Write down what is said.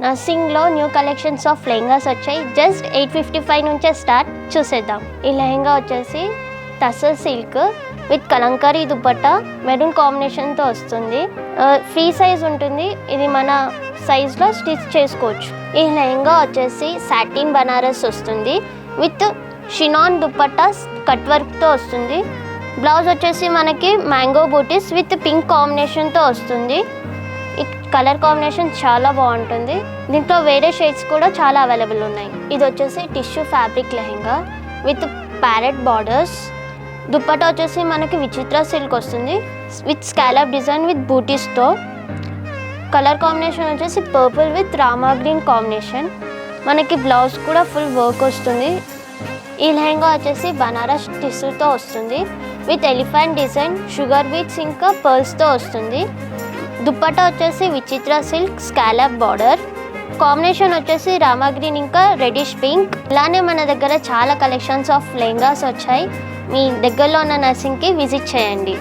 నర్సింగ్లో new collections of lehengas వచ్చాయి. Just 855 నుంచే start. చూసేద్దాం. ఈ లెహంగా వచ్చేసి tussar silk with Kalamkari dupatta maroon కాంబినేషన్తో వస్తుంది. ఫ్రీ సైజ్ ఉంటుంది. ఇది మన సైజ్లో స్టిచ్ చేసుకోవచ్చు. ఈ లెహంగా వచ్చేసి సాటిన్ బనారస్ వస్తుంది విత్ షినాన్ దుపట్టా కట్ వర్క్తో వస్తుంది. బ్లౌజ్ వచ్చేసి మనకి మ్యాంగో బూటీస్ విత్ పింక్ కాంబినేషన్తో వస్తుంది. ఈ కలర్ కాంబినేషన్ చాలా బాగుంటుంది. దీంట్లో వేరే షేడ్స్ కూడా చాలా అవైలబుల్ ఉన్నాయి. ఇది వచ్చేసి tissue fabric lehenga with parrot borders. Dupatta వచ్చేసి మనకి విచిత్ర సిల్క్ వస్తుంది విత్ స్కాలప్ డిజైన్ విత్ బూటీస్తో. కలర్ కాంబినేషన్ వచ్చేసి purple with Rama green combination. మనకి బ్లౌజ్ కూడా ఫుల్ వర్క్ వస్తుంది. ఈ లెహంగా వచ్చేసి బనారస్ టిష్యూతో వస్తుంది with elephant design, sugar beads ఇంకా పర్ల్స్తో వస్తుంది. దుపట్టా వచ్చేసి విచిత్ర సిల్క్ స్కాలప్ బార్డర్. కాంబినేషన్ వచ్చేసి రామా గ్రీన్ ఇంకా రెడిష్ పింక్. ఇలానే మన దగ్గర చాలా కలెక్షన్స్ ఆఫ్ లెహంగాస్ వచ్చాయి. మీ దగ్గరలో ఉన్న నర్సింగ్కి విజిట్ చేయండి.